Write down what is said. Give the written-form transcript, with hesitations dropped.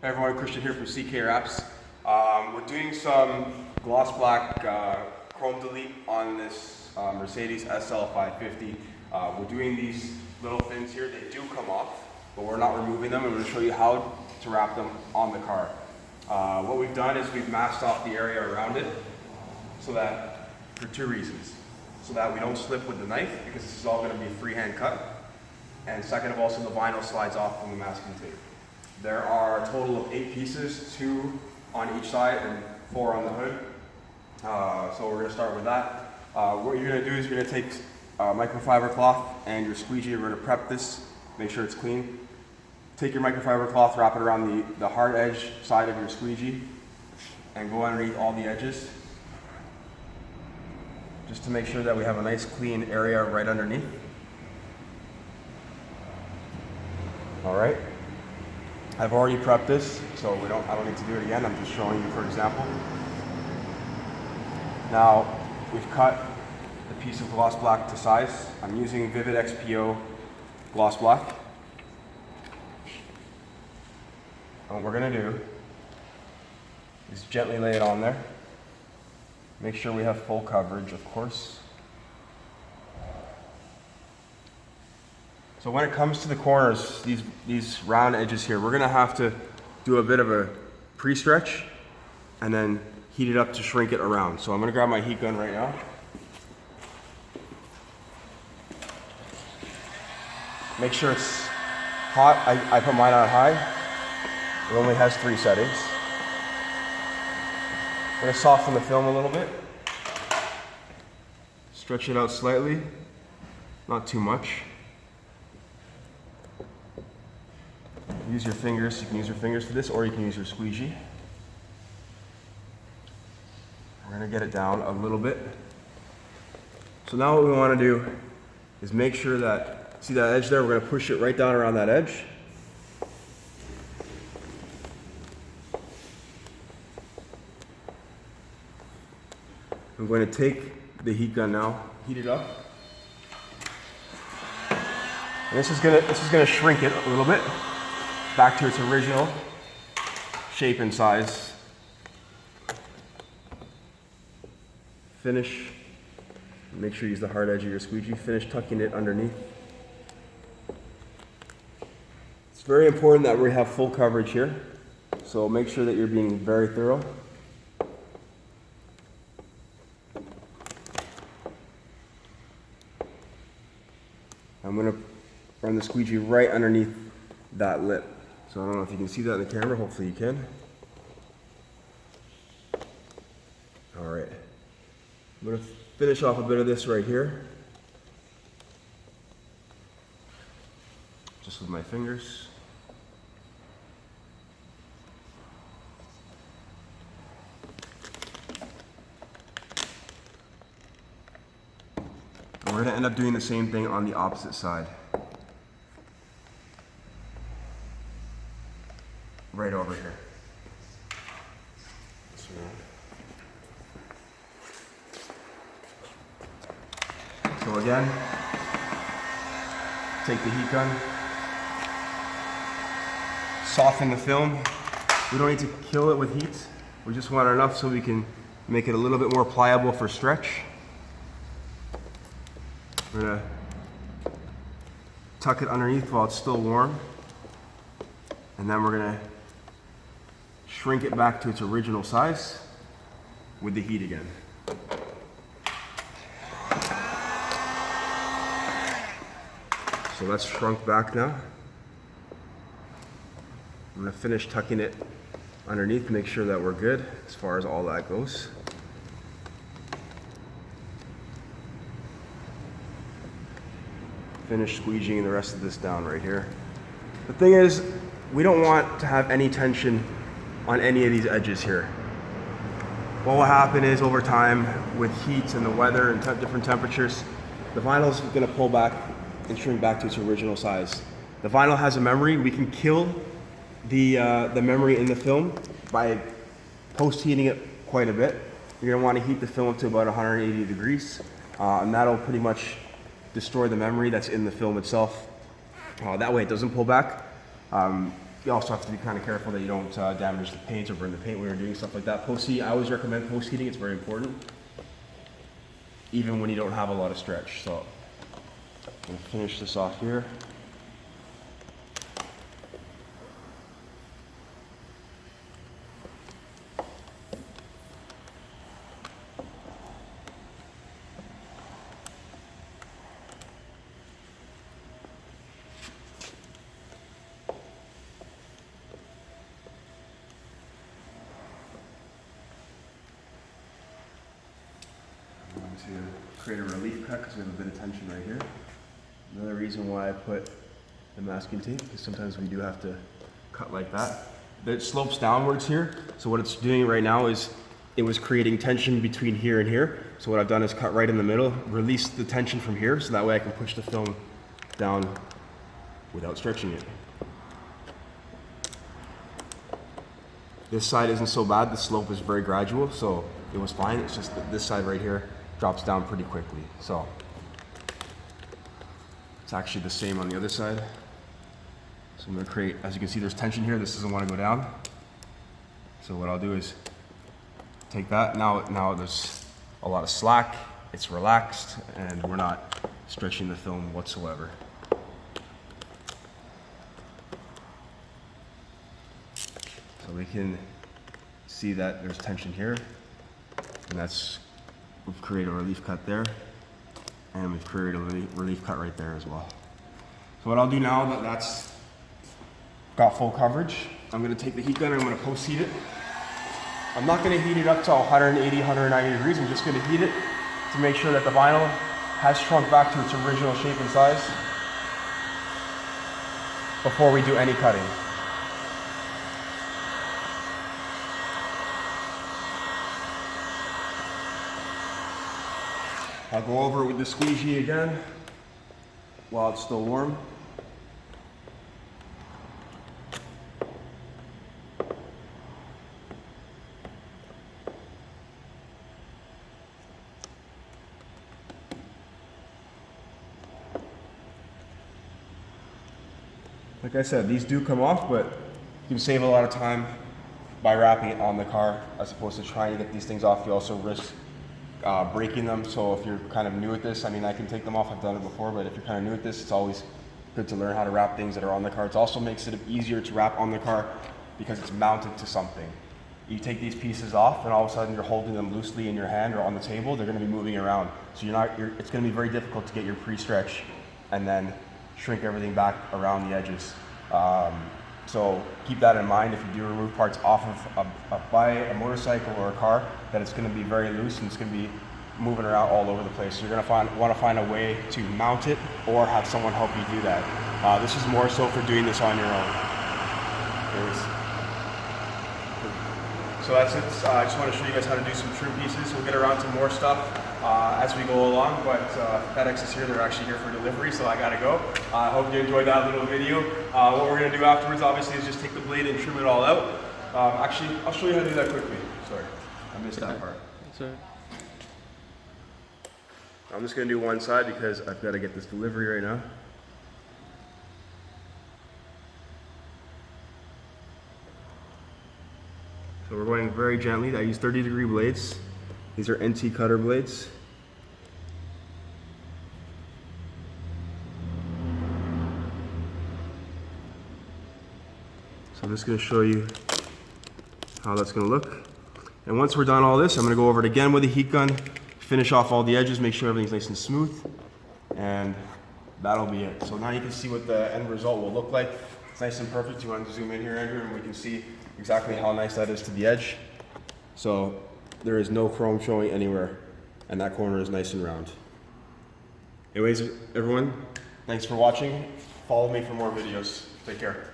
Hey everyone, Christian here from CK Wraps. We're doing some gloss black chrome delete on this Mercedes SL 550. We're doing these little fins here. They do come off, but we're not removing them. I'm going to show you how to wrap them on the car. What we've done is we've masked off the area around it so that, for two reasons. So that we don't slip with the knife, because this is all going to be freehand cut. And second of all, so the vinyl slides off from the masking tape. There are a total of 8 pieces, 2 on each side and 4 on the hood. So we're going to start with that. What you're going to do is you're going to take microfiber cloth and your squeegee. We're going to prep this, make sure it's clean. Take your microfiber cloth, wrap it around the hard edge side of your squeegee and go underneath all the edges, just to make sure that we have a nice clean area right underneath. All right. I've already prepped this, so I don't need to do it again. I'm just showing you for example. Now, we've cut the piece of gloss black to size. I'm using Vivid XPO gloss black. And what we're gonna do is gently lay it on there. Make sure we have full coverage, of course. So when it comes to the corners, these round edges here, we're gonna have to do a bit of a pre-stretch and then heat it up to shrink it around. So I'm gonna grab my heat gun right now. Make sure it's hot. I put mine on high. It only has 3 settings. I'm gonna soften the film a little bit. Stretch it out slightly, not too much. Use your fingers. You can use your fingers for this, or you can use your squeegee. We're gonna get it down a little bit. So now what we wanna do is make sure that, see that edge there? We're gonna push it right down around that edge. I'm going to take the heat gun now, heat it up. And this is gonna shrink it a little bit back to its original shape and size. Finish, make sure you use the hard edge of your squeegee. Finish tucking it underneath. It's very important that we have full coverage here, so make sure that you're being very thorough. I'm going to run the squeegee right underneath that lip. So I don't know if you can see that in the camera, hopefully you can. All right. I'm going to finish off a bit of this right here. Just with my fingers. And we're going to end up doing the same thing on the opposite side. Right over here. So again, take the heat gun, soften the film. We don't need to kill it with heat. We just want enough so we can make it a little bit more pliable for stretch. We're gonna tuck it underneath while it's still warm. And then we're gonna shrink it back to its original size with the heat again. So that's shrunk back now. I'm gonna finish tucking it underneath, make sure that we're good as far as all that goes. Finish squeegeeing the rest of this down right here. The thing is, we don't want to have any tension on any of these edges here. What will happen is over time with heat and the weather and different temperatures, the vinyl is going to pull back and shrink back to its original size. The vinyl has a memory. We can kill the memory in the film by post-heating it quite a bit. You're going to want to heat the film to about 180 degrees, and that'll pretty much destroy the memory that's in the film itself. That way it doesn't pull back. you also have to be kind of careful that you don't damage the paint or burn the paint when you're doing stuff like that. Post-heat, I always recommend post-heating, it's very important, even when you don't have a lot of stretch. So I'm gonna finish this off here. To create a relief cut because we have a bit of tension right here. Another reason why I put the masking tape, because sometimes we do have to cut like that. It slopes downwards here, so what it's doing right now is it was creating tension between here and here. So what I've done is cut right in the middle, release the tension from here, so that way I can push the film down without stretching it. This side isn't so bad, the slope is very gradual, so it was fine. It's just that this side right here drops down pretty quickly. So it's actually the same on the other side. So I'm gonna create, as you can see, there's tension here. This doesn't want to go down. So what I'll do is take that. Now there's a lot of slack. It's relaxed, and we're not stretching the film whatsoever. So we can see that there's tension here, and we've created a relief cut there, and we've created a relief cut right there as well. So what I'll do now that that's got full coverage, I'm gonna take the heat gun and I'm gonna post heat it. I'm not gonna heat it up to 180, 190 degrees. I'm just gonna heat it to make sure that the vinyl has shrunk back to its original shape and size before we do any cutting. I'll go over it with the squeegee again while it's still warm. Like I said, these do come off, but you can save a lot of time by wrapping it on the car as opposed to trying to get these things off. You also risk breaking them. So if you're kind of new at this, I mean, I can take them off, I've done it before, but if you're kind of new at this, it's always good to learn how to wrap things that are on the car. It also makes it easier to wrap on the car because it's mounted to something. You take these pieces off and all of a sudden you're holding them loosely in your hand or on the table, they're gonna be moving around. So it's gonna be very difficult to get your pre-stretch and then shrink everything back around the edges. So keep that in mind if you do remove parts off of a motorcycle or a car, that it's going to be very loose and it's going to be moving around all over the place. So you're going to want to find a way to mount it or have someone help you do that. This is more so for doing this on your own. So that's it. I just want to show you guys how to do some trim pieces. We'll get around to more stuff as we go along, but FedEx is here. They're actually here for delivery, so I gotta go. I hope you enjoyed that little video. What we're gonna do afterwards, obviously, is just take the blade and trim it all out. Actually, I'll show you how to do that quickly. Sorry, I missed that part. Sorry. I'm just gonna do one side because I've got to get this delivery right now. So we're going very gently. I use 30-degree blades. These are NT cutter blades. So I'm just going to show you how that's going to look. And once we're done all this, I'm going to go over it again with a heat gun, finish off all the edges, make sure everything's nice and smooth, and that'll be it. So now you can see what the end result will look like. It's nice and perfect. You want to zoom in here, Andrew, and we can see exactly how nice that is to the edge. So there is no chrome showing anywhere, and that corner is nice and round. Anyways, everyone, thanks for watching. Follow me for more videos. Take care.